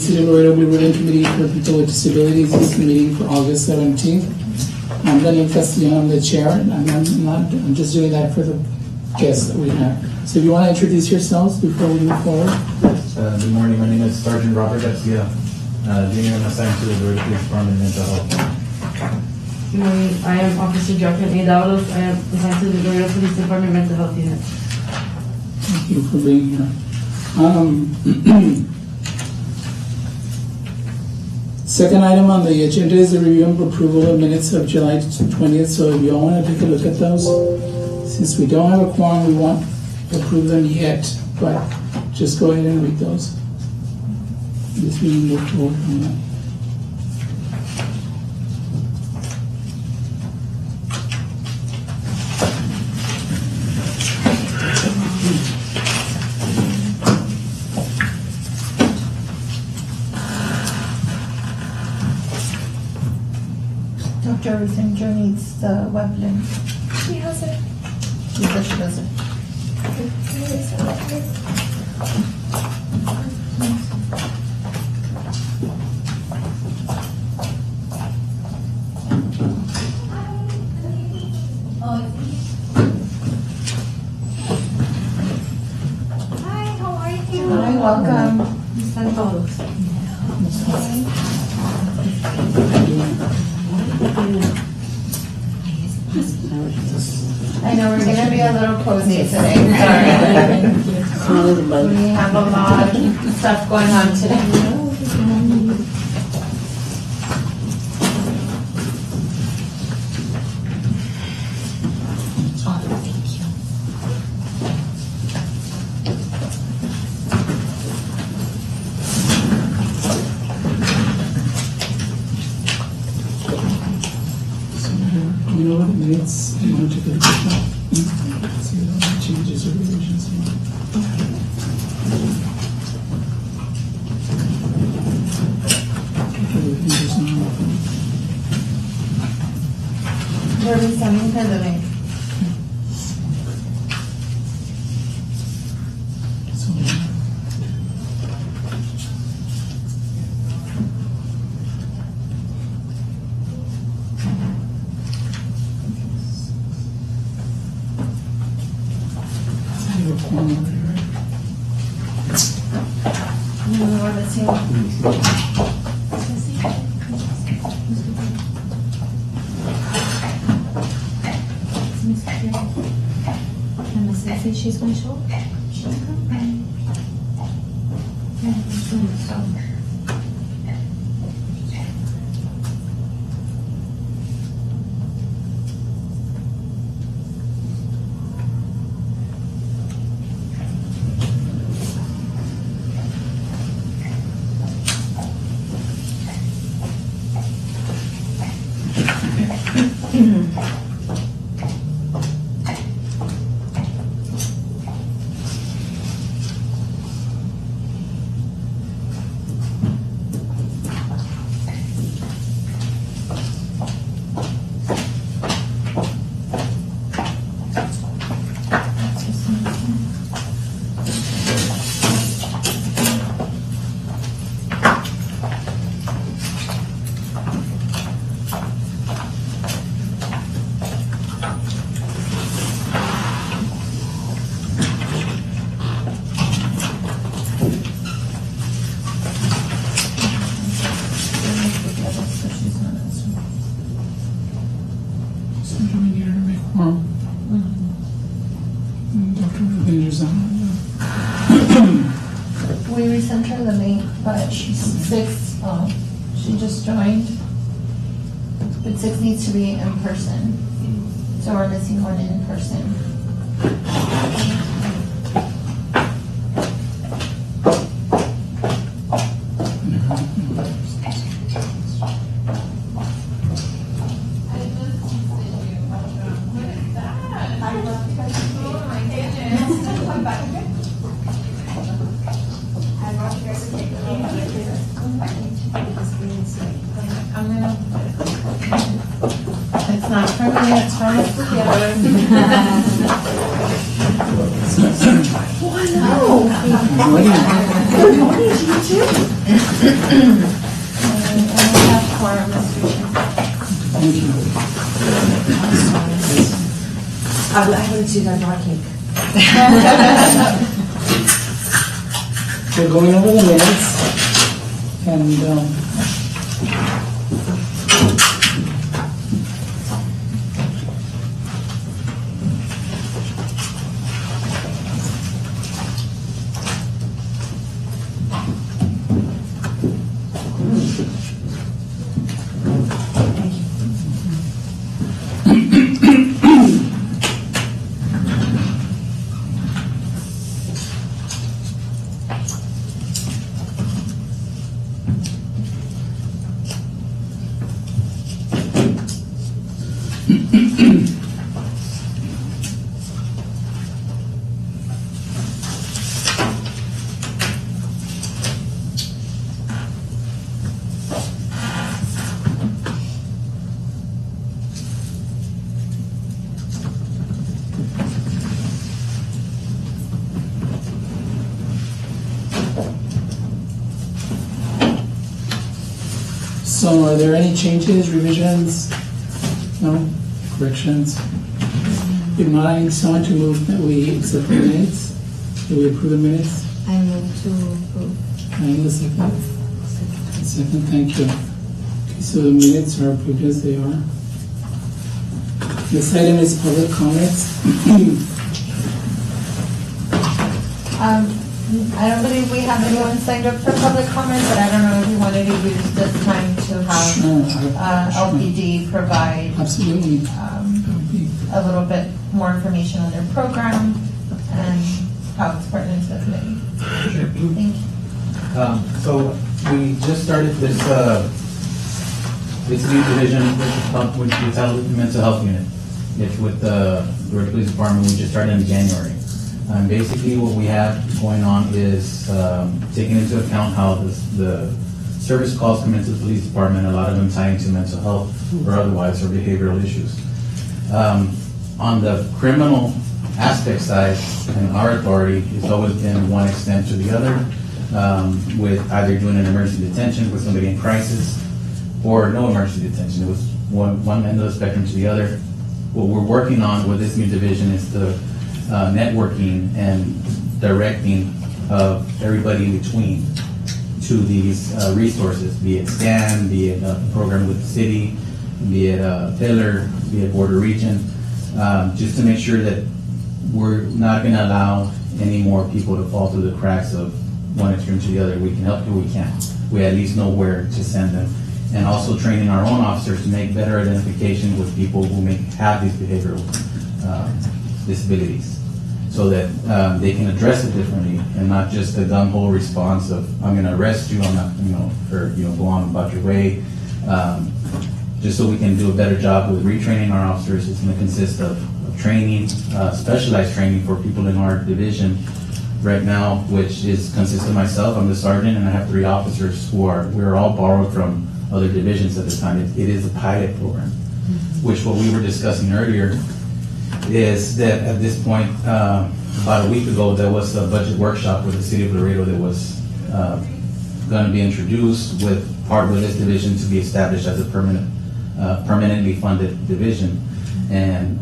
City of Laredo Blue Ribbon Committee for People with Disabilities is meeting for August 17th. I'm Daniel Castellano, I'm the chair, and I'm just doing that for the guests that we have. So if you want to introduce yourselves before we move forward. Good morning, my name is Sergeant Robert Garcia, Junior, I'm assigned to the Laredo Police Department Mental Health. Good morning, I am Officer Jacqueline A. Dowdos. I am assigned to the Laredo Police Department Mental Health Unit. Thank you for being here. Second item on the agenda is the review and approval of minutes of July 20th. So if you all want to take a look at those, since we don't have a quorum, we won't approve them yet, but just go ahead and read those. This meeting will forward on that. Dr. Ruthinger needs the web link. She has it. She said she doesn't. Hi, how are you? Hi, welcome. Están todos. I know we're gonna be a little cozy today. Sorry. We have a lot of stuff going on today. You know what minutes you want to take a look at that? See all the changes or revisions. We're sending her the link. We're missing. Vanessa says she's going to show up. We resent her the link, but she's 6. She just joined. But 6 needs to be in person. So we're missing one in person. It's not for me, it's for my computer. Oh, no. Good morning, you too. we have quorum, Mr. Chair. Thank you. I wouldn't do that raw cake. We're going over the minutes, and so are there any changes, revisions? No? Corrections? If not, I need someone to move that we accept the minutes, that we approve the minutes. I move to approve. I need a second. Second, thank you. Okay, so the minutes are approved as they are. This item is public comments. I don't believe we have anyone signed up for public comment, but I don't know if you wanted to use this time to have Sure. LPD provide Absolutely. a little bit more information on their program and how it's pertinent to the committee. Thank you. So we just started this new division with the Untitled Mental Health Unit. It's with the Florida Police Department. We just started in January. Basically, what we have going on is taking into account how the service calls come into the police department. A lot of them tie into mental health or otherwise, or behavioral issues. On the criminal aspect side, and our authority has always been one extent to the other, with either doing an emergency detention with somebody in crisis, or no emergency detention. It was one end of the spectrum to the other. What we're working on with this new division is the networking and directing of everybody in between to these resources, be it SCAN, be it a program with the city, be it Taylor, be it Border Region, just to make sure that we're not going to allow any more people to fall through the cracks of one extreme to the other. We can help who we can. We at least know where to send them. And also training our own officers to make better identification with people who may have these behavioral disabilities, so that they can address it differently and not just a gung-ho response of, I'm going to arrest you, I'm not, or go on about your way. Just so we can do a better job with retraining our officers. It's going to consist of training, specialized training for people in our division right now, which consists of myself. I'm the sergeant, and I have 3 officers we're all borrowed from other divisions at the time. It is a pilot program, which what we were discussing earlier is that at this point, about a week ago, there was a budget workshop with the city of Laredo that was going to be introduced with this division to be established as a permanently funded division. And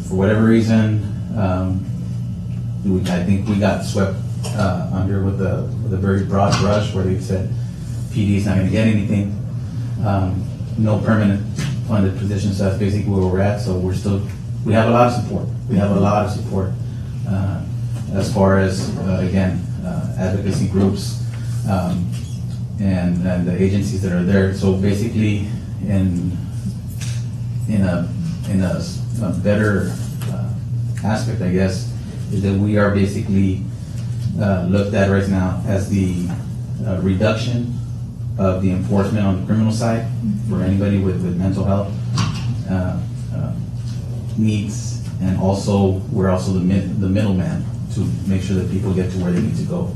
for whatever reason, I think we got swept under with a very broad brush where they said PD is not going to get anything, no permanent funded position. So that's basically where we're at. So we have a lot of support. We have a lot of support as far as again advocacy groups and the agencies that are there. So basically, in a better aspect, I guess, is that we are basically looked at right now as the reduction of the enforcement on the criminal side for anybody with mental health needs, and also we're also the middleman to make sure that people get to where they need to go.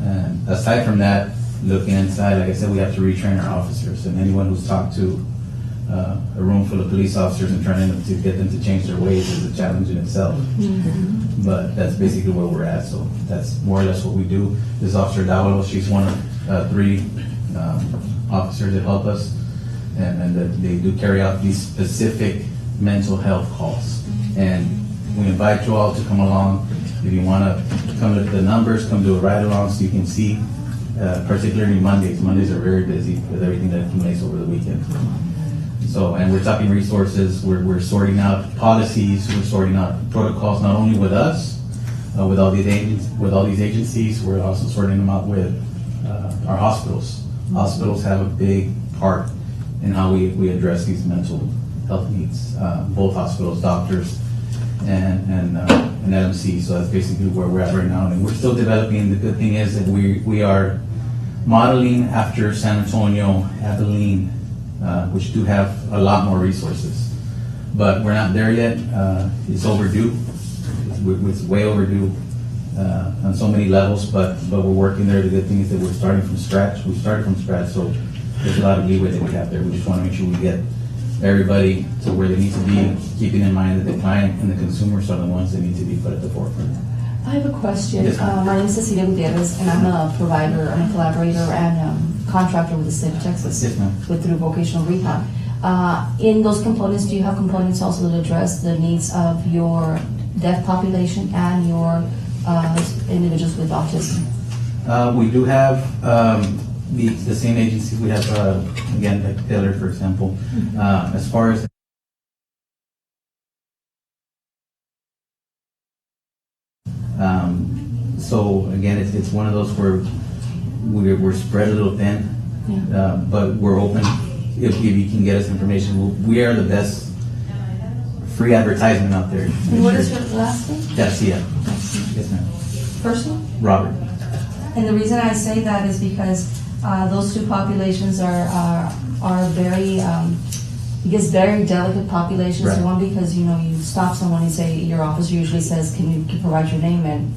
And aside from that, looking inside, like I said, we have to retrain our officers, and anyone who's talked to a room full of police officers and trying to get them to change their ways is a challenge in itself. But that's basically where we're at. So that's more or less what we do. This Officer Davalo, she's one of three officers that help us, and that they do carry out these specific mental health calls. And we invite you all to come along. If you want to come look at the numbers, come do a ride along so you can see, particularly Mondays. Mondays are very busy with everything that accumulates over the weekend. So, and we're talking resources, we're sorting out policies, we're sorting out protocols, not only with us, with all these agencies, we're also sorting them out with our hospitals. Hospitals have a big part in how we address these mental health needs. Both hospitals, doctors, and LMC. So that's basically where we're at right now. And we're still developing. The good thing is that we are modeling after San Antonio, Abilene, which do have a lot more resources. But we're not there yet. It's overdue. It's way overdue on so many levels, but we're working there. The good thing is that we're starting from scratch. We started from scratch, so there's a lot of leeway that we have there. We just want to make sure we get everybody to where they need to be, keeping in mind that the client and the consumers are the ones that need to be put at the forefront. I have a question. Yes, ma'am. My name is Cecilia Gutierrez, and I'm a provider, I'm a collaborator and contractor with the state of Texas. Yes, ma'am. Through vocational rehab. In those components, do you have components also that address the needs of your deaf population and your individuals with autism? We do have the same agencies. We have, again, like Taylor, for example. As far as so again, it's one of those where we're spread a little thin, but we're open. If you can get us information, we are the best free advertisement out there. And what is your last name? Garcia. Yes, ma'am. First one? Robert. And the reason I say that is because those two populations are very, because very delicate populations. Right. One, because you stop someone and say, your officer usually says, can you provide your name? And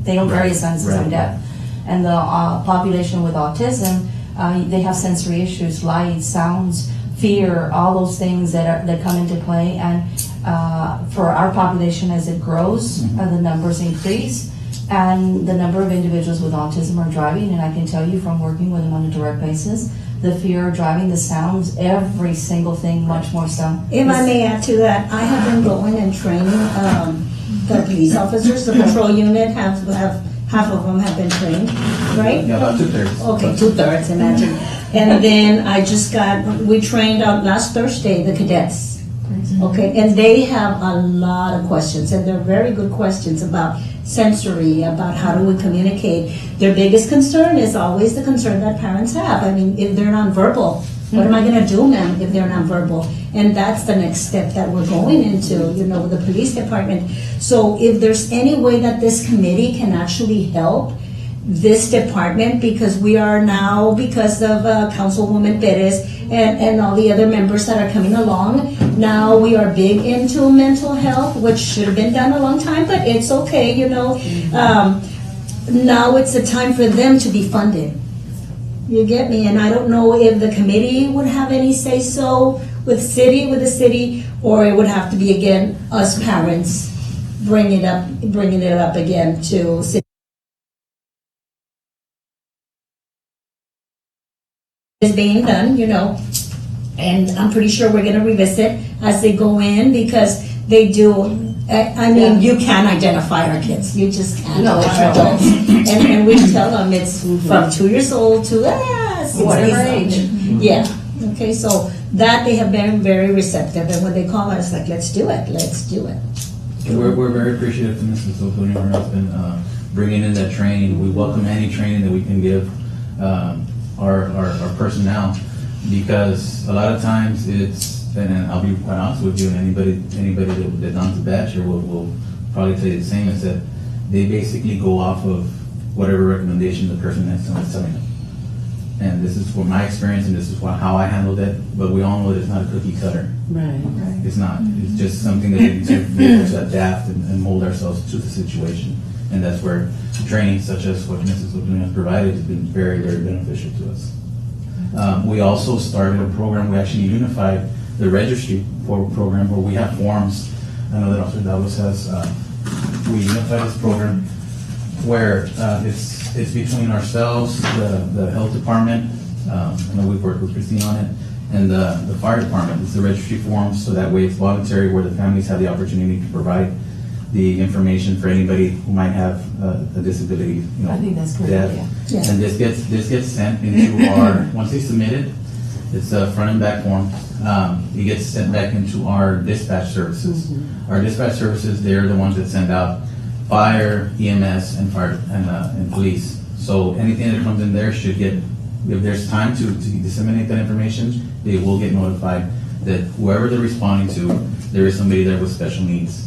they don't carry a census, I'm deaf. And the population with autism, they have sensory issues, light, sounds, fear, all those things that come into play. And for our population, as it grows, the numbers increase. And the number of individuals with autism are driving, and I can tell you from working with them on a direct basis, the fear of driving, the sounds, every single thing, much more so. If I may add to that, I have been going and training the police officers, the patrol unit, half of them have been trained, right? Yeah, about 2/3. Okay, 2/3, imagine. And then we trained out last Thursday, the cadets. Okay, and they have a lot of questions, and they're very good questions about sensory, about how do we communicate. Their biggest concern is always the concern that parents have. I mean, if they're nonverbal, what am I going to do, ma'am, if they're nonverbal? And that's the next step that we're going into, with the police department. So if there's any way that this committee can actually help this department, because we are now, because of Councilwoman Perez and all the other members that are coming along, now we are big into mental health, which should have been done a long time, but it's okay, now it's the time for them to be funded. You get me? And I don't know if the committee would have any say-so with the city, or it would have to be, again, us parents bringing it up again to city. Is being done, and I'm pretty sure we're going to revisit as they go in, because they do. I mean, you can identify our kids. You just can't. No, They're sure. adults, and we tell them it's from 2 years old to 60 Whatever age. something. Yeah. Okay. So that they have been very receptive, and when they call us, like, let's do it. Let's do it. We're very appreciative to Mrs. Othoni and her husband bringing in that training. We welcome any training that we can give our personnel, because a lot of times and I'll be quite honest with you, and anybody that's on the batch here will probably tell you the same, is that they basically go off of whatever recommendation the person next to them is telling them. And this is from my experience, and this is how I handled it, but we all know that it's not a cookie cutter. Right. It's not. It's just something that we need to be able to adapt and mold ourselves to the situation. And that's where training such as what Mrs. Othoni has provided has been very, very beneficial to us. We also started a program. We actually unified the registry program, where we have forms. I know that Officer Davos has. We unified this program where it's between ourselves, the health department, I know we've worked with Christine on it, and the fire department. It's the registry forms, so that way it's voluntary, where the families have the opportunity to provide the information for anybody who might have a disability, you know. I think that's good, deaf. yeah. And this gets sent into our, once they submit it, it's a front and back form. It gets sent back into our dispatch services. Our dispatch services, they're the ones that send out fire, EMS, and fire and police. So anything that comes in there should get, if there's time to disseminate that information, they will get notified that whoever they're responding to, there is somebody there with special needs.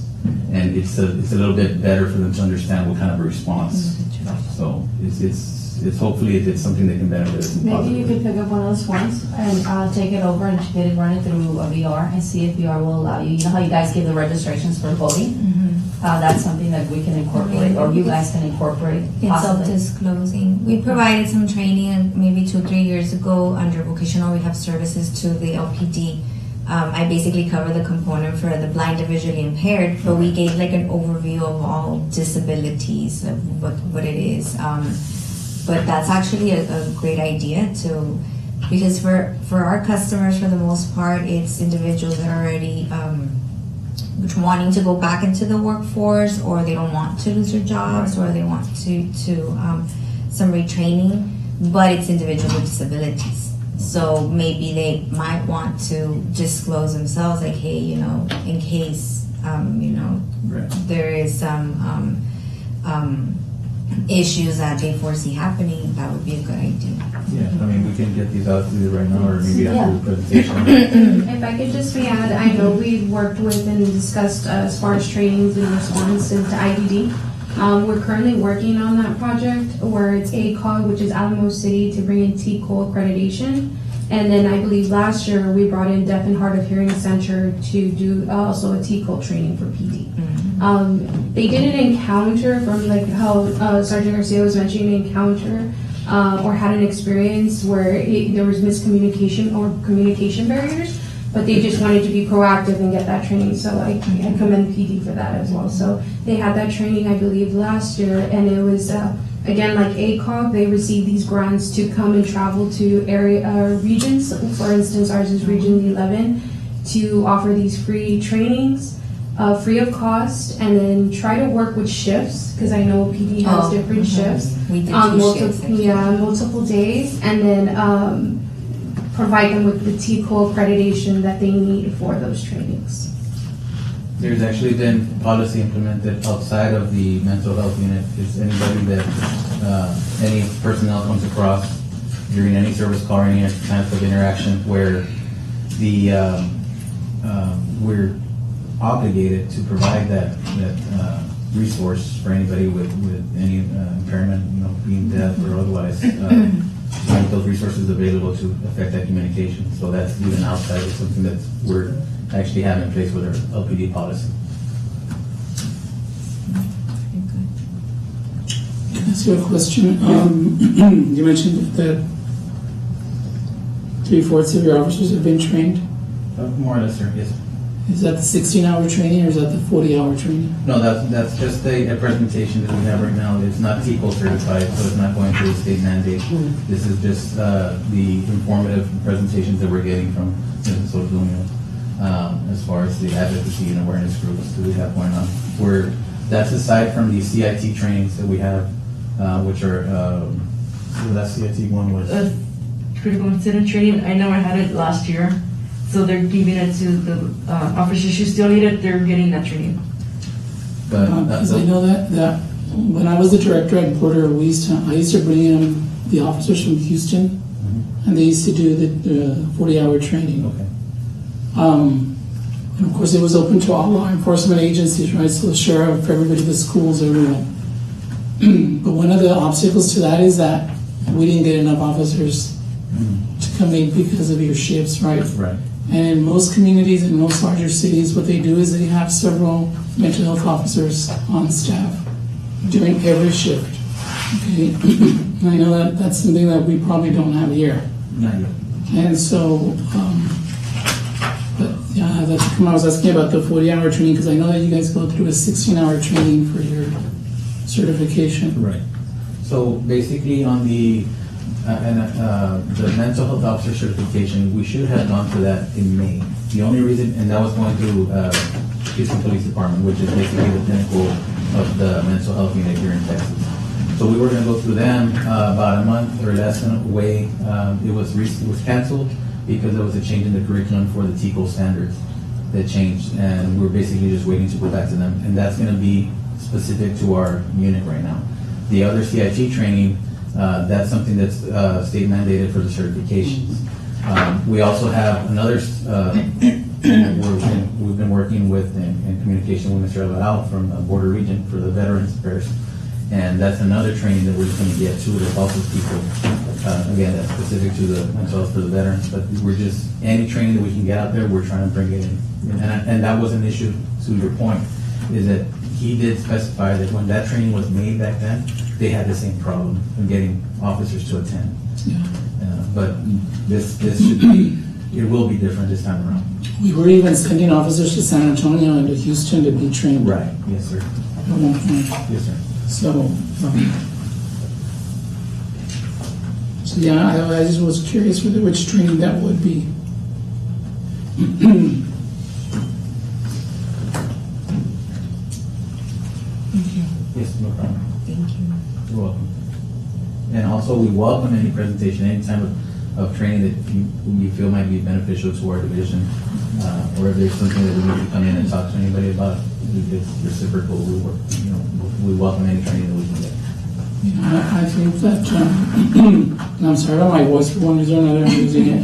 And it's a little bit better for them to understand what kind of a response. So it's hopefully it's something that can benefit us. Maybe you could pick up one of those forms and take it over and get it running through a VR and see if VR will allow you. You know how you guys give the registrations for voting? That's something that we can incorporate, or you guys can incorporate. It's possibly. self-disclosing. We provided some training maybe 2-3 years ago under vocational rehab services to the LPD. I basically cover the component for the blind and visually impaired, but we gave like an overview of all disabilities, of what it is. But that's actually a great idea to, because for our customers, for the most part, it's individuals that are already wanting to go back into the workforce, or they don't want to lose their jobs, or they want to some retraining, but it's individuals with disabilities. So maybe they might want to disclose themselves, like, hey, you know, in case, you know, there is some issues that they foresee happening, that would be a good idea. Yeah, I mean, we can get these out to you right now, or maybe after the presentation. If I could just add, I know we've worked with and discussed as far as trainings in response into IDD. We're currently working on that project where it's ACOG, which is Alamo City, to bring in TCOL accreditation. And then I believe last year we brought in Deaf and Hard of Hearing Center to do also a TCOL training for PD. They did an encounter from like how Sergeant Garcia was mentioning, encounter or had an experience where there was miscommunication or communication barriers. But they just wanted to be proactive and get that training, so I commend PD for that as well. So they had that training, I believe, last year, and it was, again, like ACOG, they received these grants to come and travel to area regions. For instance, ours is Region 11, to offer these free trainings, free of cost, and then try to work with shifts, because I know PD has different shifts. We did 2 shifts. Yeah, multiple days, and then provide them with the TCOL accreditation that they need for those trainings. There's actually been policy implemented outside of the mental health unit. Is anybody that, any personnel comes across during any service call or any type of interaction where we're obligated to provide that resource for anybody with any impairment, you know, being deaf or otherwise, to make those resources available to affect that communication. So that's even outside of something that we're actually having in place with our LPD policy. Can I ask you a question? You mentioned that 3/4 of your officers have been trained. More or less, sir, yes. Is that the 16-hour training or is that the 40-hour training? No, that's just a presentation that we have right now. It's not TCOL certified, so it's not going through a state mandate. This is just the informative presentations that we're getting from Citizens Social Union as far as the advocacy and awareness groups that we have going on. That's aside from the CIT trainings that we have, which are, that CIT one was? Critical incident training, I know I had it last year, so they're giving it to the officers who still need it, they're getting that training. But Because I know that when I was the director at Porter, I used to bring in the officers from Houston, and they used to do the 40-hour training. okay. And of course, it was open to all law enforcement agencies, right? So the sheriff, everybody, the schools, everyone. But one of the obstacles to that is that we didn't get enough officers to come in because of your shifts, right? Right. And in most communities, in most larger cities, what they do is they have several mental health officers on staff during every shift. Okay, and I know that that's something that we probably don't have here. Not yet. And so, but yeah, that's come. I was asking about the 40-hour training because I know that you guys go through a 16-hour training for your certification? Right. So basically on the mental health officer certification, we should have gone to that in May. The only reason, and that was going through Houston Police Department, which is basically the pinnacle of the mental health unit here in Texas. So we were going to go through them about a month or less away. It was canceled because there was a change in the curriculum for the TICO standards that changed, and we're basically just waiting to go back to them. And that's going to be specific to our unit right now. The other CIT training, that's something that's state mandated for the certifications. We also have another we've been working with in communication with Mr. Alvarado from Border Region for the Veterans Affairs. And that's another training that we're just going to get to that also people, again, that's specific to the mental health for the veterans, but we're just, any training that we can get out there, we're trying to bring it in. And that was an issue, to your point, is that he did specify that when that training was made back then, they had the same problem in getting officers to attend. Yeah. But this should be, it will be different this time around. We were even sending officers to San Antonio and to Houston to be trained. Right, yes, sir. At one point. Yes, sir. So yeah, I just was curious which training that would be. Yes, no problem. Thank you. You're welcome. And also, we welcome any presentation, any type of training that you feel might be beneficial to our division, or if there's something that we need to come in and talk to anybody about, it's reciprocal. We welcome any training that we can get. I think that, and I'm sorry about my voice for one reason or another, I'm losing it.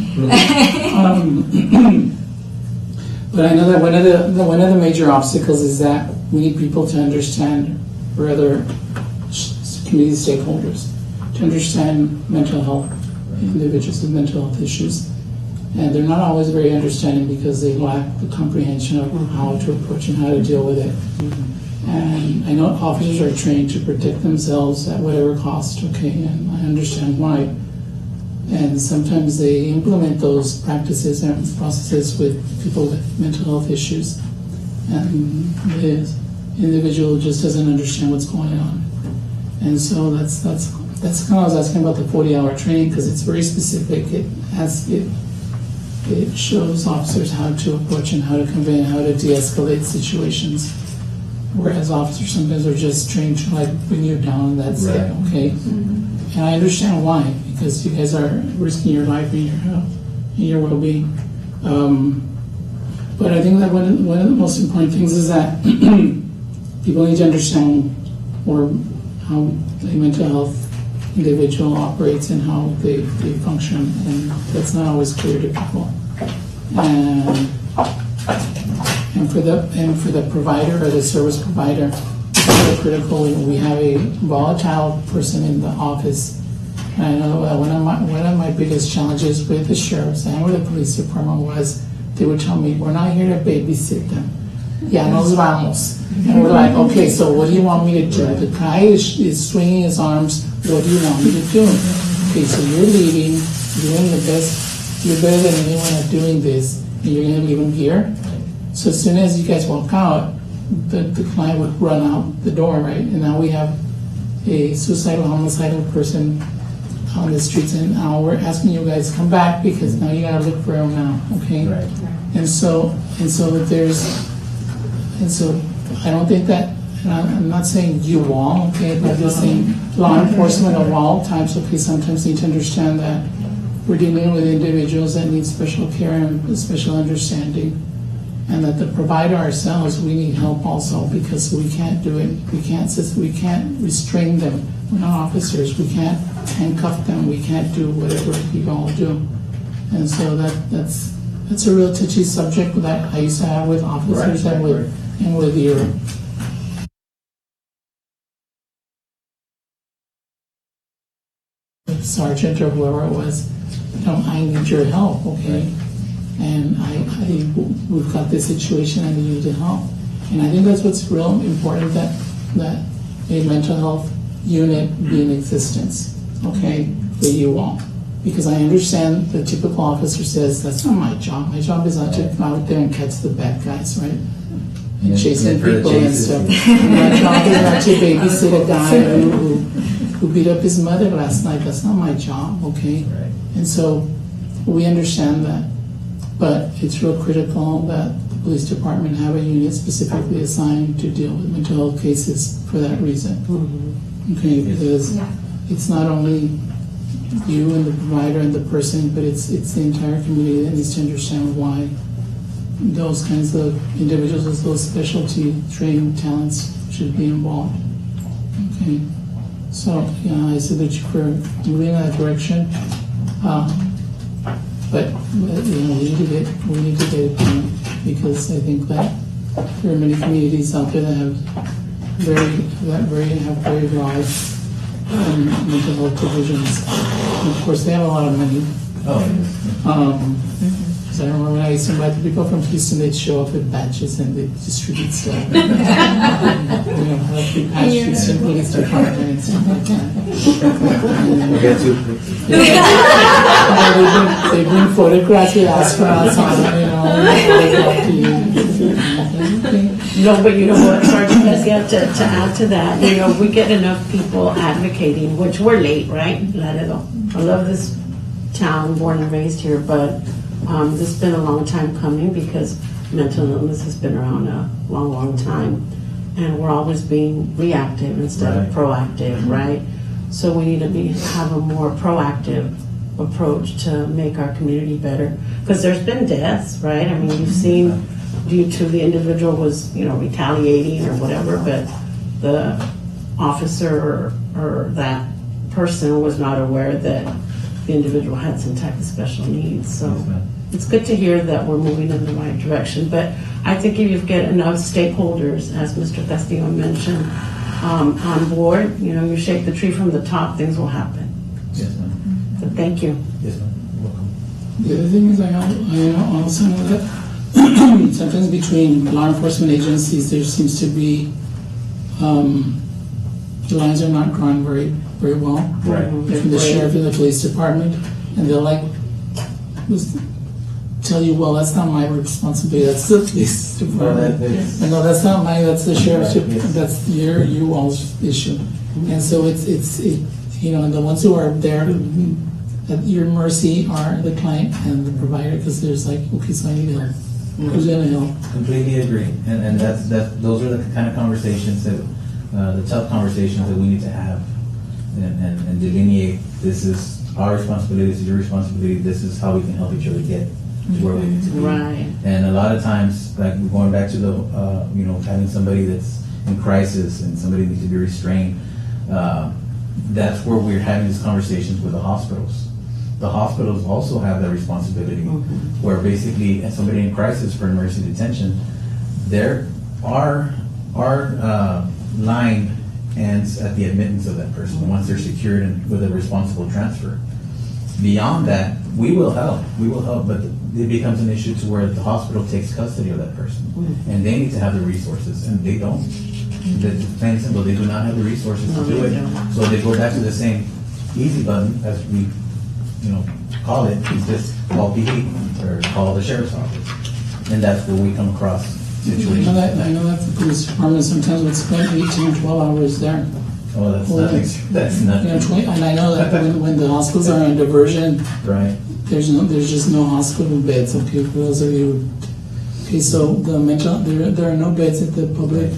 But I know that one of the major obstacles is that we need people to understand, or other community stakeholders, to understand mental health, individuals with mental health issues. And they're not always very understanding because they lack the comprehension of how to approach and how to deal with it. And I know officers are trained to protect themselves at whatever cost, okay, and I understand why. And sometimes they implement those practices and processes with people with mental health issues. And the individual just doesn't understand what's going on. And so that's kind of, I was asking about the 40-hour training because it's very specific. It shows officers how to approach and how to convey and how to de-escalate situations. Whereas officers sometimes are just trained to like bring you down and that's it, okay? And I understand why, because you guys are risking your life and your health and your well-being. But I think that one of the most important things is that people need to understand how a mental health individual operates and how they function, and that's not always clear to people. And for the provider or the service provider, it's very critical. We have a volatile person in the office. And I know that one of my biggest challenges with the sheriffs and with the police department was they would tell me, "We're not here to babysit them. Ya nos vamos." And we're like, "Okay, so what do you want me to do?" The guy is swinging his arms. What do you want me to do? Okay, so you're leaving, doing the best. You're better than anyone at doing this, and you're going to leave him here. So as soon as you guys walk out, the client would run out the door, right? And now we have a suicidal, homicidal person on the streets, and now we're asking you guys to come back because now you got to look for him now, okay? Right. And so I don't think that, and I'm not saying you all, okay, but I'm just saying law enforcement of all types, okay, sometimes need to understand that we're dealing with individuals that need special care and special understanding, and that the provider ourselves, we need help also because we can't do it. We can't restrain them. We're not officers. We can't handcuff them. We can't do whatever you all do. And so that's a real touchy subject that I used to have with officers and with your sergeant or whoever it was. I need your help, okay? And we've got this situation and you need to help. And I think that's what's real important, that a mental health unit be in existence, okay, for you all. Because I understand the typical officer says, that's not my job. My job is not to go out there and catch the bad guys, right? And chasing for the people and chases. stuff. My job is not to babysit a guy who beat up his mother last night. That's not my job, okay? Right. And so we understand that, but it's real critical that the police department have a unit specifically assigned to deal with mental health cases for that reason. Okay, because Yeah. it's not only you and the provider and the person, but it's the entire community that needs to understand why those kinds of individuals with those specialty trained talents should be involved. Okay, so I said that you were moving in that direction, but we need to get it done, because I think that there are many communities out there that have very broad mental health divisions. And of course, they have a lot of money. Oh, yes. So I remember when I used to invite the people from Houston, they'd show up with badges and they'd distribute stuff. Like the patch Houston Police Department and stuff like that. We got two. They bring photographs with astronauts on it, No, but you know what, Sergeant Garcia, to add to that, we get enough people advocating, which we're late, right? Laredo. I love this town, born and raised here, but this has been a long time coming because mental illness has been around a long, long time. And we're always being reactive instead of proactive, right? So we need to have a more proactive approach to make our community better. Because there's been deaths, right? I mean, you've seen due to the individual was, retaliating or whatever, but the officer or that person was not aware that the individual had some type of special needs. So it's good to hear that we're moving in the right direction. But I think if you get enough stakeholders, as Mr. Castillo mentioned, on board, you shake the tree from the top, things will happen. Yes, ma'am. So thank you. Yes, ma'am. You're welcome. The other thing is I also know that sometimes between law enforcement agencies there seems to be the lines are not drawn very well. Right. Between the sheriff and the police department, and they'll tell you, well, that's not my responsibility, that's the police department. And no, that's not that's the sheriff's, that's you all's issue. And so it's and the ones who are there at your mercy are the client and the provider, because there's okay, so I need help. Who's gonna help? Completely agree, and those are the kind of conversations that, the tough conversations that we need to have, and delineate. This is our responsibility. This is your responsibility. This is how we can help each other get to where we need to be. Right. And a lot of times, like going back to the, having somebody that's in crisis and somebody needs to be restrained. That's where we're having these conversations with the hospitals. The hospitals also have that responsibility, where basically somebody in crisis for emergency detention, our line ends at the admittance of that person once they're secured and with a responsible transfer. Beyond that, we will help, but it becomes an issue to where the hospital takes custody of that person, and they need to have the resources, and they don't. It's plain and simple, they do not have the resources to do it, so they go back to the same easy button, as we call it, is just call PD or call the sheriff's office. And that's where we come across situations. I know that the police department sometimes would spend 18 or 12 hours there. Oh, that's nothing. That's nothing. And I know that when the hospitals are on diversion, Right. there's just no hospital beds. Okay, for those of you. Okay, so there are no beds at the public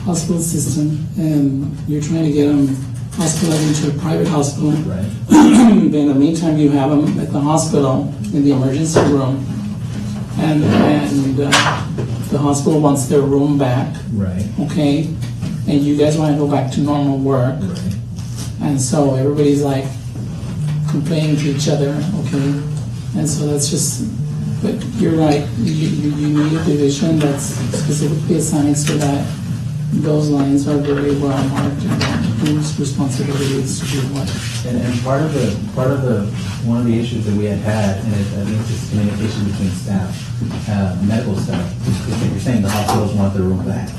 hospital system, and you're trying to get them hospitalized into a private hospital. Right. In the meantime, you have them at the hospital in the emergency room, and the hospital wants their room back. Right. Okay, and you guys want to go back to normal work, Right. and so everybody's complaining to each other. Okay, and so that's just. But you're right. You need a division that's specifically assigned so that those lines are very well marked and whose responsibility is to do what. And part of the one of the issues that we had, and I think it's just communication between staff, medical staff, is that you're saying the hospitals want their room back,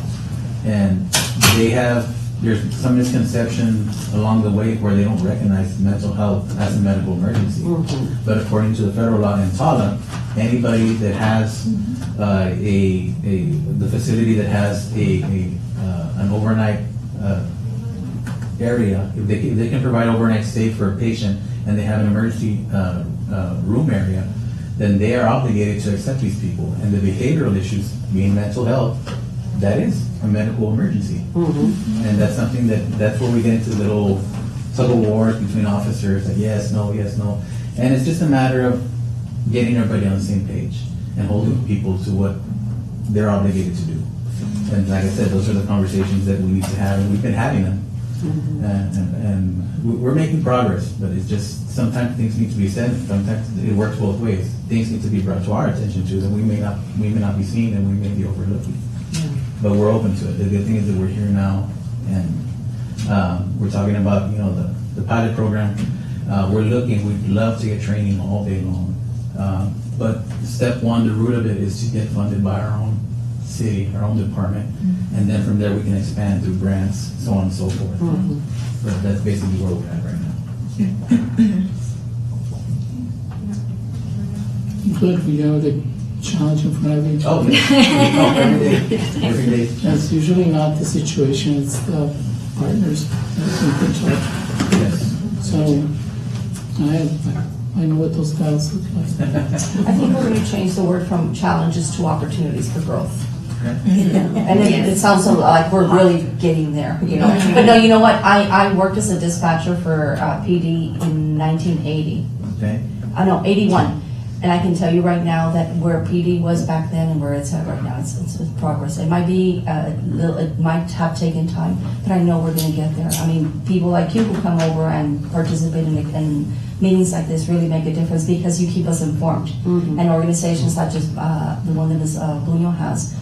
and they have there's some misconception along the way where they don't recognize mental health as a medical emergency. But according to the federal law in TALA, anybody that has the facility that has an overnight area, if they can provide overnight stay for a patient and they have an emergency room area, then they are obligated to accept these people. And the behavioral issues, being mental health, that is a medical emergency. And that's something that's where we get into the little tug of war between officers, that yes, no. And it's just a matter of getting everybody on the same page and holding people to what they're obligated to do. And like I said, those are the conversations that we need to have, and we've been having them. And we're making progress, but it's just sometimes things need to be said. Sometimes it works both ways. Things need to be brought to our attention too, and we may not be seen, and we may be overlooking. But we're open to it. The good thing is that we're here now, and we're talking about the pilot program. We'd love to get training all day long. But step one, the root of it is to get funded by our own city, our own department, and then from there we can expand through grants, so on and so forth. But that's basically where we're at right now. Good, we know the challenge in front of you. Oh, yeah. Every day. That's usually not the situation, it's the partners that keep in touch. Yes. So, I know what those guys look like. I think we're gonna change the word from challenges to opportunities for growth. And it sounds like we're really getting there, But no, you know what? I worked as a dispatcher for PD in 1980. Okay. No, 81. And I can tell you right now that where PD was back then and where it's at right now, it's progress. It might be it might have taken time, but I know we're going to get there. I mean, people like you who come over and participate in meetings like this really make a difference because you keep us informed. And organizations such as the one that Ms. Buño has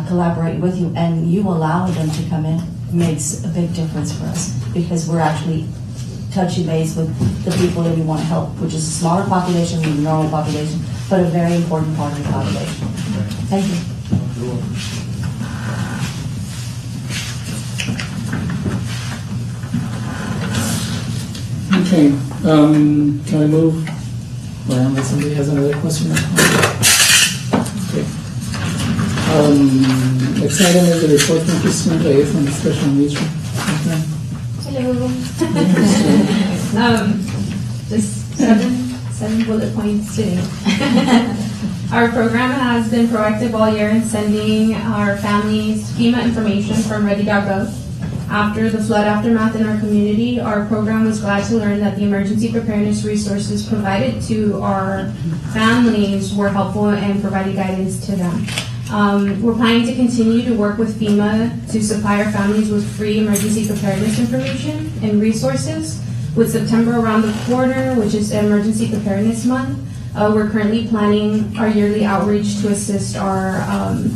collaborate with you, and you allow them to come in makes a big difference for us because we're actually touching base with the people that we want to help, which is a smaller population than the normal population, but a very important part of the population. Thank you. Okay, can we move? Well, unless somebody has another question. Okay. Next item is the report from Christina Reyes on the special needs program. Hello. Just seven bullet points today. Our program has been proactive all year in sending our families FEMA information from ready.gov. After the flood aftermath in our community, our program was glad to learn that the emergency preparedness resources provided to our families were helpful and provided guidance to them. We're planning to continue to work with FEMA to supply our families with free emergency preparedness information and resources. With September around the corner, which is Emergency Preparedness Month, we're currently planning our yearly outreach to assist our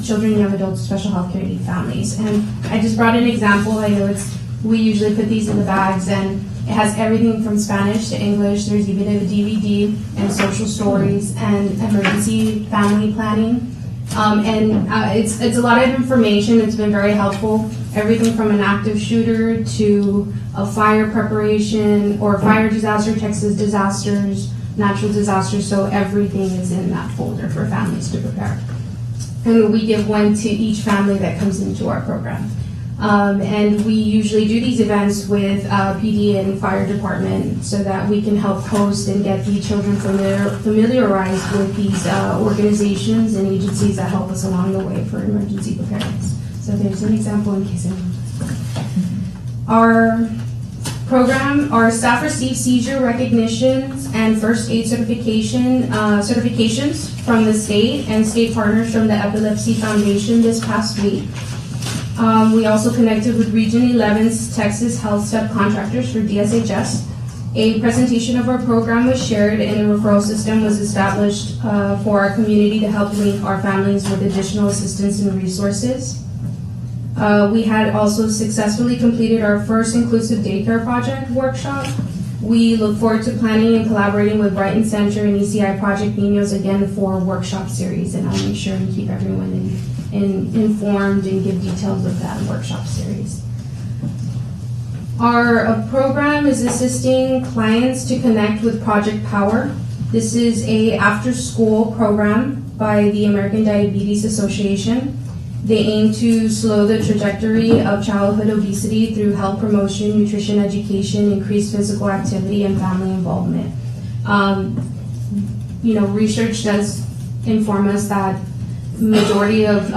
children and young adults, special health care needy families. And I just brought an example. I know we usually put these in the bags, and it has everything from Spanish to English. There's even a DVD and social stories and emergency family planning. It's a lot of information. It's been very helpful. Everything from an active shooter to a fire preparation or fire disaster, Texas disasters, natural disasters. So everything is in that folder for families to prepare. And we give one to each family that comes into our program. And we usually do these events with PD and fire department so that we can help host and get the children familiarized with these organizations and agencies that help us along the way for emergency preparedness. So there's an example in case anyone. Our program, our staff receive seizure recognitions and first aid certifications from the state and state partners from the Epilepsy Foundation this past week. We also connected with Region 11's Texas Health Subcontractors for DSHS. A presentation of our program was shared and a referral system was established for our community to help link our families with additional assistance and resources. We had also successfully completed our first inclusive daycare project workshop. We look forward to planning and collaborating with Brighton Center and ECI Project Niños again for a workshop series, and I'll make sure and keep everyone informed and give details of that workshop series. Our program is assisting clients to connect with Project Power. This is a after-school program by the American Diabetes Association. They aim to slow the trajectory of childhood obesity through health promotion, nutrition education, increased physical activity, and family involvement. Research does inform us that majority of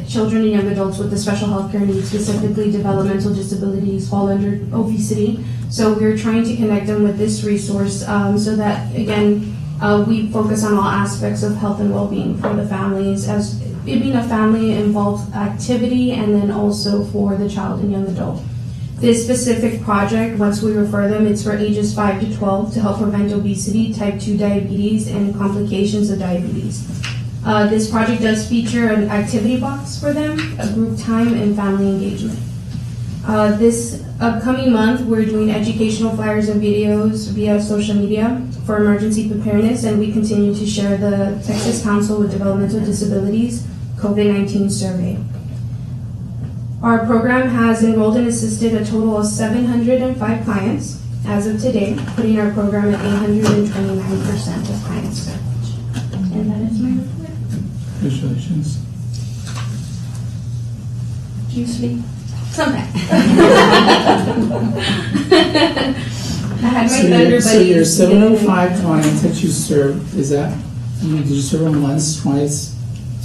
children and young adults with the special healthcare needs, specifically developmental disabilities, fall under obesity. So we're trying to connect them with this resource so that, again, we focus on all aspects of health and well-being for the families, as it being a family-involved activity, and then also for the child and young adult. This specific project, once we refer them, it's for ages 5 to 12 to help prevent obesity, type 2 diabetes, and complications of diabetes. This project does feature an activity box for them, a group time, and family engagement. This upcoming month, we're doing educational flyers and videos via social media for emergency preparedness, and we continue to share the Texas Council with Developmental Disabilities COVID-19 survey. Our program has enrolled and assisted a total of 705 clients as of today, putting our program at 829% of clients served. And that is my report. Congratulations. Do you sleep? Sometimes. I had my thunder So your buddies. 705 clients that you serve, did you serve them once, twice?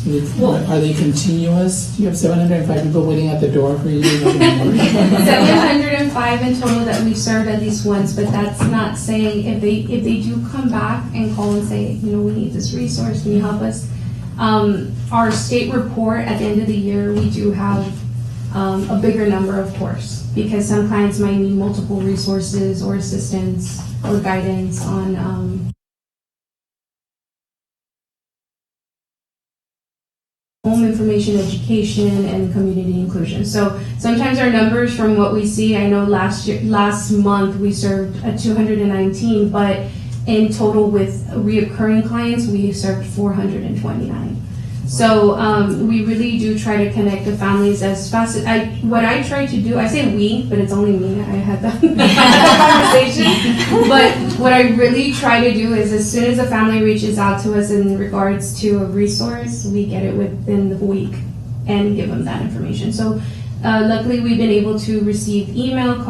Are they continuous? Do you have 705 people waiting at the door for you to go to the morning? 705 in total that we've served at least once, but that's not saying if they do come back and call and say, we need this resource, can you help us? Our state report at the end of the year, we do have a bigger number, of course, because some clients might need multiple resources or assistance or guidance on home information, education, and community inclusion. So sometimes our numbers from what we see, I know last month we served 219, but in total with reoccurring clients, we served 429. So we really do try to connect the families as fast as what I try to do. I say we, but it's only me. I had the conversation. But what I really try to do is, as soon as a family reaches out to us in regards to a resource, we get it within the week and give them that information. So luckily, we've been able to receive emails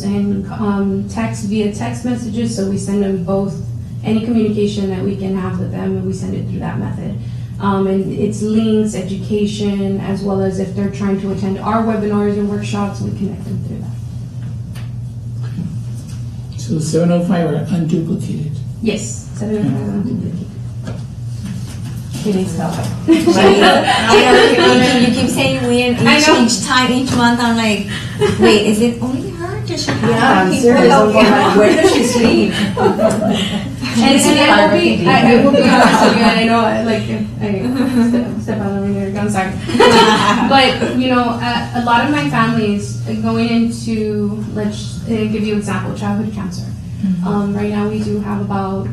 and text via text messages. So we send them both any communication that we can have with them, and we send it through that method. And it's links, education, as well as if they're trying to attend our webinars and workshops, we connect them through that. So 705 are unduplicated. Yes, 705. He needs help. You keep saying we and I know. each time, each month, I'm like, wait, is it only her? Does she have I'm people serious. I'm helping going her? like, where does she sleep? And I will be honest with you, and I know I step out of here, I'm sorry. But, a lot of my families going into, let's give you an example, childhood cancer. Right now we do have about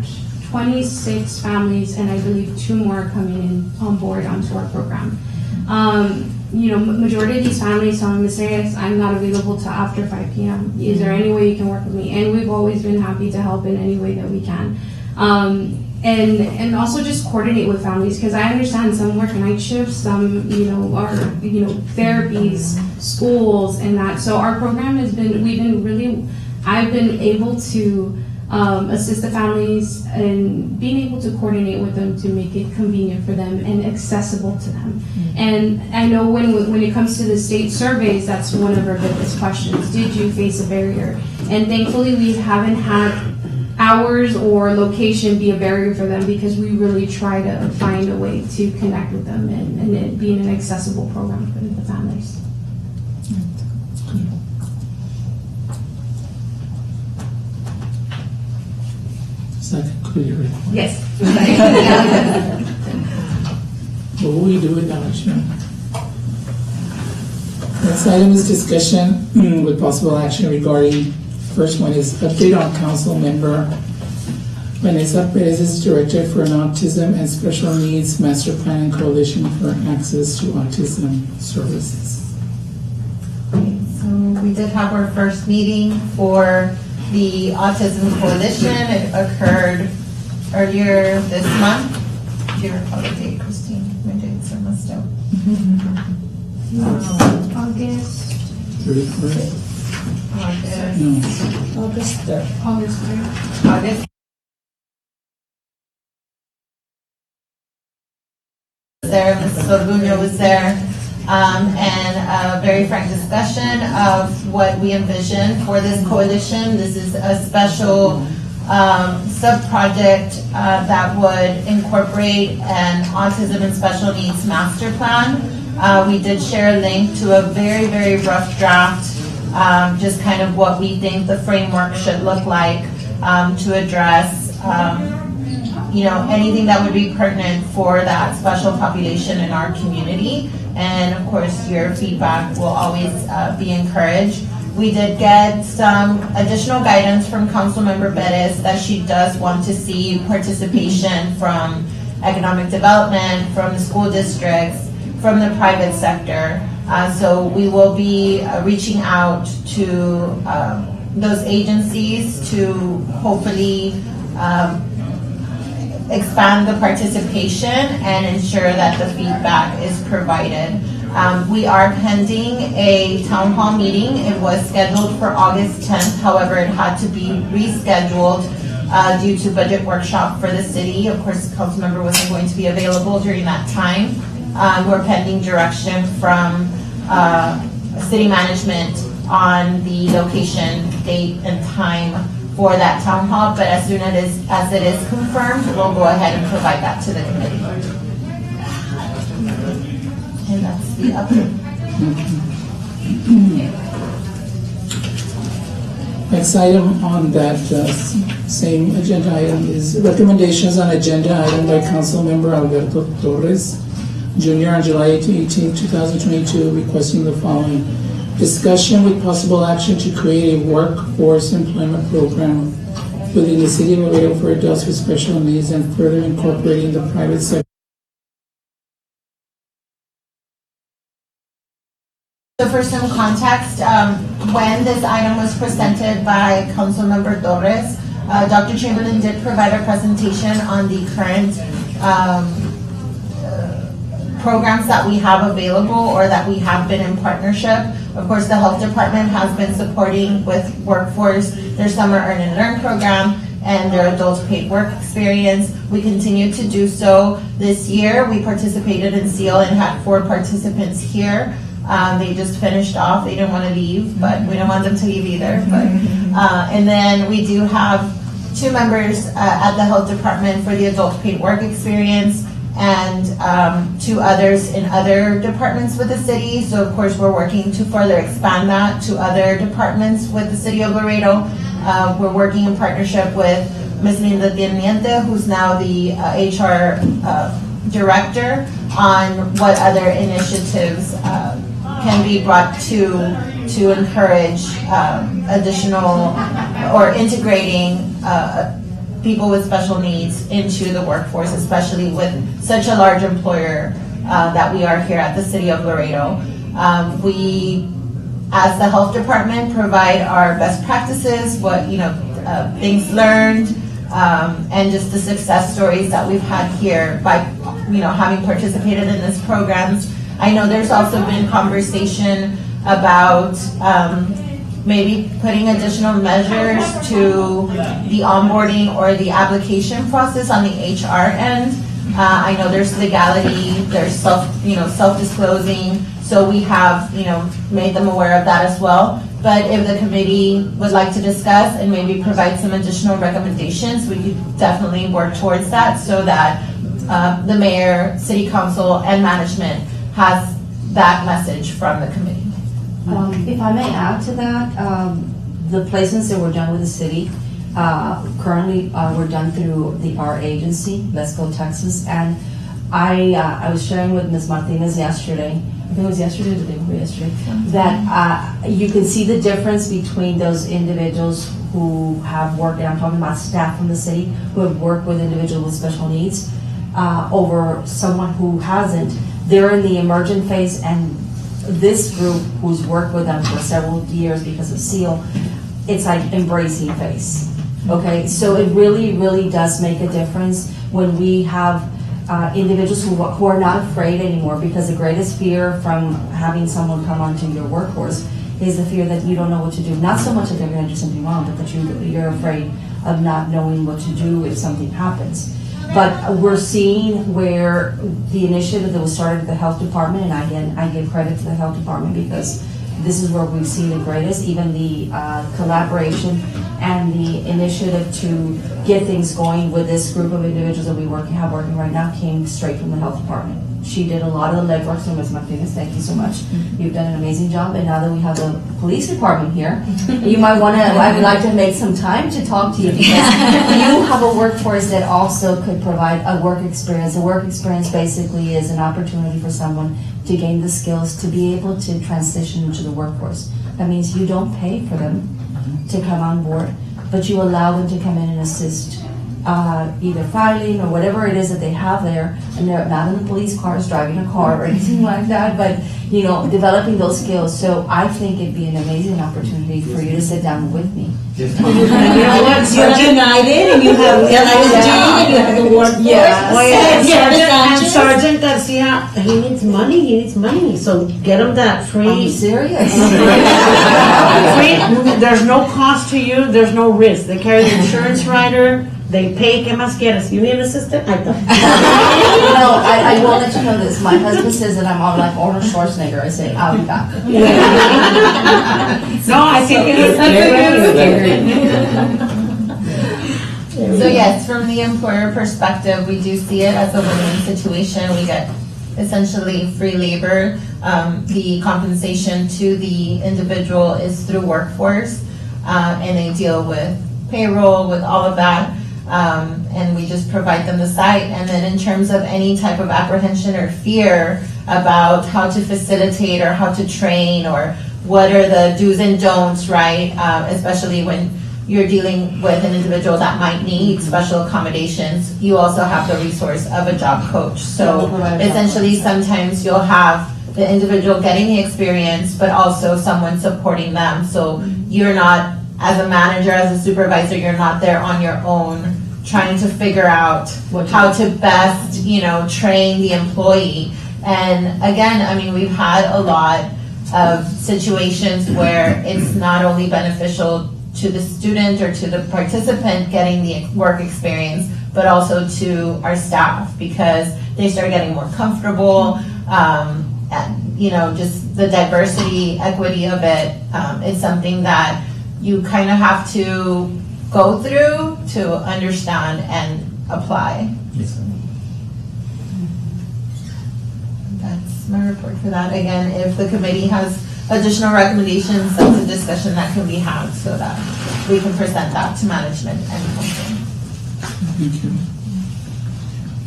26 families, and I believe 2 more are coming in on board onto our program. Majority of these families tell me, I'm not available till after 5 p.m. Is there any way you can work with me? And we've always been happy to help in any way that we can. And also just coordinate with families, because I understand some work night shifts, some, are, therapies, schools, and that. So our program I've been able to assist the families and being able to coordinate with them to make it convenient for them and accessible to them. And I know when it comes to the state surveys, that's one of our biggest questions. Did you face a barrier? And thankfully, we haven't had hours or location be a barrier for them, because we really try to find a way to connect with them and it being an accessible program for the families. Does that conclude your report? Yes. What will we do without you? Next item is discussion with possible action regarding, first one is update on council member Vanessa Perez is Director for an Autism and Special Needs Master Plan and Coalition for Access to Autism Services. So we We did have our first meeting for the Autism Coalition. It occurred earlier this month. Do you recall the date, Christine? My dates are messed up. August 31st? August. No. August 3rd. August 3rd. August. There, Mrs. Orduño was there, and a very frank discussion of what we envision for this coalition. This is a special sub-project that would incorporate an autism and special needs master plan. We did share a link to a very, very rough draft, just kind of what we think the framework should look like to address anything that would be pertinent for that special population in our community. And of course, your feedback will always be encouraged. We did get some additional guidance from Councilmember Perez that she does want to see participation from economic development, from the school districts, from the private sector. So we will be reaching out to those agencies to hopefully expand the participation and ensure that the feedback is provided. We are pending a town hall meeting. It was scheduled for August 10th. However, it had to be rescheduled due to budget workshop for the city. Of course, the council member wasn't going to be available during that time. We're pending direction from city management on the location, date, and time for that town hall, but as soon as it is confirmed, we'll go ahead and provide that to the committee. And that's the update. Next item on that same agenda item is recommendations on agenda item by Council Member Alberto Torres Jr. on July 18, 2022, requesting the following. Discussion with possible action to create a workforce employment program within the city of Laredo for adults with special needs and further incorporating the private sector. So for some context, when this item was presented by Councilmember Torres, Dr. Chamberlain did provide a presentation on the current programs that we have available or that we have been in partnership. Of course, the health department has been supporting with workforce their summer earn and learn program and their adult paid work experience. We continue to do so this year. We participated in SEAL and had 4 participants here. They just finished off. They didn't want to leave, but we don't want them to leave either. But, and then we do have 2 members at the health department for the adult paid work experience, and 2 others in other departments with the city. So of course we're working to further expand that to other departments with the city of Laredo. We're working in partnership with Ms. Linda Teniente, who's now the HR director, on what other initiatives can be brought to encourage additional or integrating people with special needs into the workforce, especially with such a large employer that we are here at the city of Laredo. We, as the health department, provide our best practices, things learned, and just the success stories that we've had here by, having participated in these programs. I know there's also been conversation about maybe putting additional measures to the onboarding or the application process on the HR end. I know there's legality, there's self-disclosing, so we have, made them aware of that as well. But if the committee would like to discuss and maybe provide some additional recommendations, we could definitely work towards that so that the mayor, city council, and management has that message from the committee. If I may add to that, the placements that were done with the city, currently were done through our agency, Let's Go Texas, and I was sharing with Ms. Martinez yesterday, I think it was yesterday or the day before yesterday, that you can see the difference between those individuals who have worked, and I'm talking about staff from the city, who have worked with individuals with special needs, over someone who hasn't. They're in the emergent phase, and this group who's worked with them for several years because of SEAL, it's like embracing face. Okay, so it really, really does make a difference when we have individuals who are not afraid anymore, because the greatest fear from having someone come onto your workforce is the fear that you don't know what to do. Not so much that they're going to do something wrong, but that you're afraid of not knowing what to do if something happens. But we're seeing where the initiative that was started at the health department, and again, I give credit to the health department because this is where we've seen the greatest, even the collaboration and the initiative to get things going with this group of individuals that we have working right now came straight from the health department. She did a lot of the legwork, so Ms. Martinez, thank you so much. You've done an amazing job, and now that we have the police department here, you might want to, I would like to make some time to talk to you because you have a workforce that also could provide a work experience. A work experience basically is an opportunity for someone to gain the skills to be able to transition into the workforce. That means you don't pay for them to come on board, but you allow them to come in and assist either filing or whatever it is that they have there, and they're not in the police cars driving a car or anything like that, but developing those skills. So I think it'd be an amazing opportunity for you to sit down with me. You have United, and you have LISD, and you have the workforce. And Sergeant Garcia, he needs money, so get him that free. I'm serious. There's no cost to you, there's no risk. They carry the insurance rider, they pay. ¿Qué más quieres? You need an assistant? I don't. I will let you know this. My husband says that I'm on like Arnold Schwarzenegger. I say, I'll be back. No, I think it is. So yes, from the employer perspective, we do see it as a win-win situation. We get essentially free labor. The compensation to the individual is through workforce, and they deal with payroll, with all of that. And we just provide them the site. And then in terms of any type of apprehension or fear about how to facilitate or how to train or what are the do's and don'ts, right? Especially when you're dealing with an individual that might need special accommodations, you also have the resource of a job coach. So essentially sometimes you'll have the individual getting the experience, but also someone supporting them. So you're not, as a manager, as a supervisor, you're not there on your own trying to figure out how to best, train the employee. And again, I mean, we've had a lot of situations where it's not only beneficial to the student or to the participant getting the work experience, but also to our staff because they start getting more comfortable. And, just the diversity, equity of it is something that you kind of have to go through to understand and apply. Yes. That's my report for that. Again, if the committee has additional recommendations, that's a discussion that can be had so that we can present that to management and council. Thank you.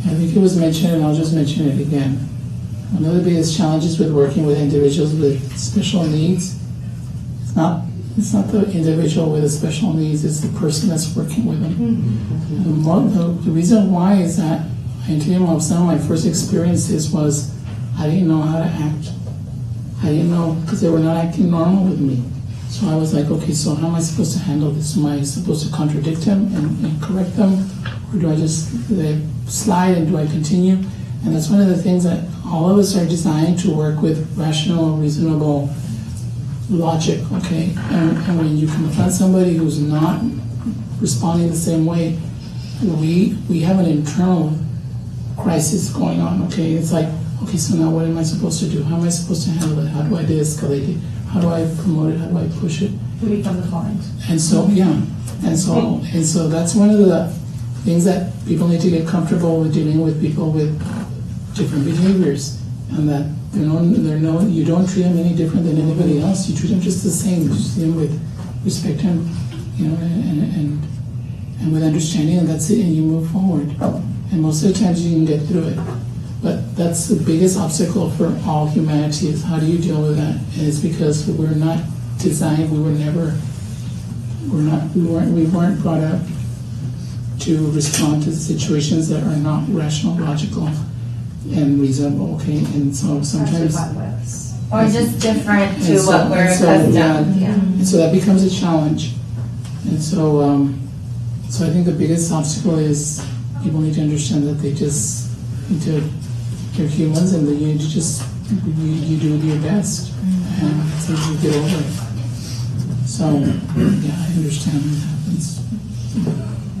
I think it was mentioned, and I'll just mention it again. One of the biggest challenges with working with individuals with special needs, it's not the individual with the special needs, it's the person that's working with them. The reason why is that some of my first experiences was I didn't know how to act. I didn't know because they were not acting normal with me. So I was like, okay, so how am I supposed to handle this? Am I supposed to contradict them and correct them? Or do I just slide and do I continue? And that's one of the things that all of us are designed to work with rational, reasonable logic, okay? And when you confront somebody who's not responding the same way, we have an internal crisis going on, okay? It's like, okay, so now what am I supposed to do? How am I supposed to handle it? How do I de-escalate it? How do I promote it? How do I push it? We become the client. And so, and so that's one of the things that people need to get comfortable with dealing with people with different behaviors, and that you don't treat them any different than anybody else. You treat them just the same. You treat them with respect and and with understanding, and that's it. And you move forward. And most of the times you can get through it. But that's the biggest obstacle for all humanity is how do you deal with that? And it's because we're not designed. We weren't brought up to respond to situations that are not rational, logical, and reasonable. Okay, and so sometimes Or just different And to so- what we're and so, accustomed, yeah. And so that becomes a challenge. And so, so I think the biggest obstacle is people need to understand that they just need to, they're humans and that you need to just, you do your best. And it's easy to get over it. So, yeah, I understand what happens.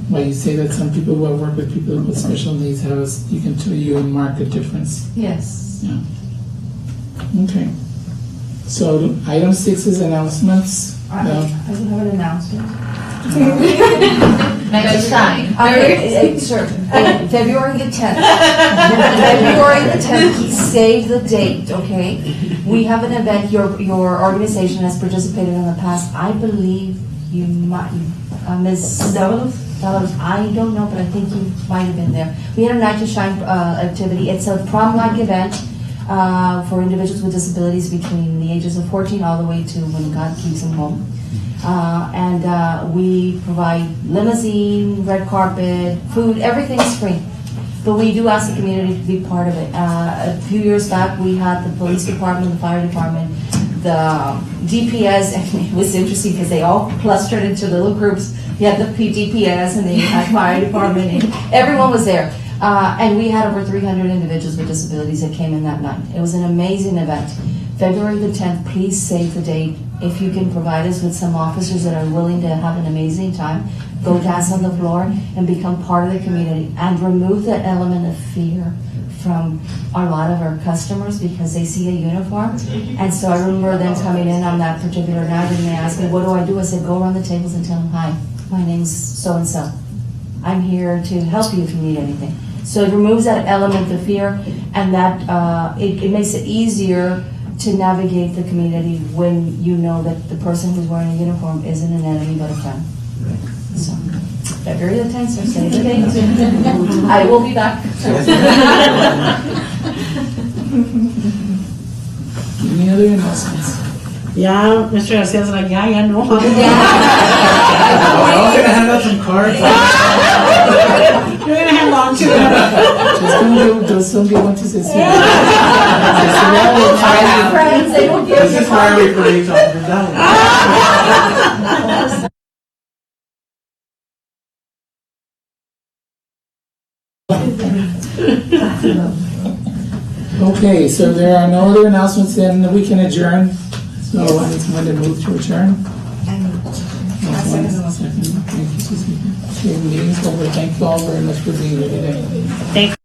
Why you say that some people who work with people with special needs have, you can tell you and mark a difference. Yes. Yeah. Okay. So item 6 is announcements. I do have an announcement. Next time. Sir, February the 10th. February the 10th, save the date, okay? We have an event, your organization has participated in the past. I believe you might, Ms. Davalos, I don't know, but I think you might have been there. We had a Night to Shine activity. It's a prom-like event for individuals with disabilities between the ages of 14 all the way to when God keeps them home. And we provide limousine, red carpet, food, everything's free. But we do ask the community to be part of it. A few years back, we had the police department, the fire department, the DPS, and it was interesting because they all clustered into little groups. You had the DPS and the fire department, and everyone was there. And we had over 300 individuals with disabilities that came in that night. It was an amazing event. February the 10th, please save the date. If you can provide us with some officers that are willing to have an amazing time, go dance on the floor and become part of the community and remove that element of fear from a lot of our customers because they see a uniform. And so I remember them coming in on that particular night and they asked me, what do I do? I said, go around the tables and tell them, hi, my name's so-and-so. I'm here to help you if you need anything. So it removes that element of fear and that it makes it easier to navigate the community when you know that the person who's wearing a uniform isn't an enemy but a friend. So, February the 10th, so save the date. I will be back. Any other announcements? Yeah, Mr. Garcia's like, yeah, no. I was gonna hand out some cards. You're gonna have long too. Just don't give one to Cecilia. Friends, they don't give This is why we create something. Okay, so there are no other announcements, then we can adjourn. So I need someone to move to adjourn. Second. Thank you, Cecilia. Okay, meeting's over. Thank you all very much for being here today. Thank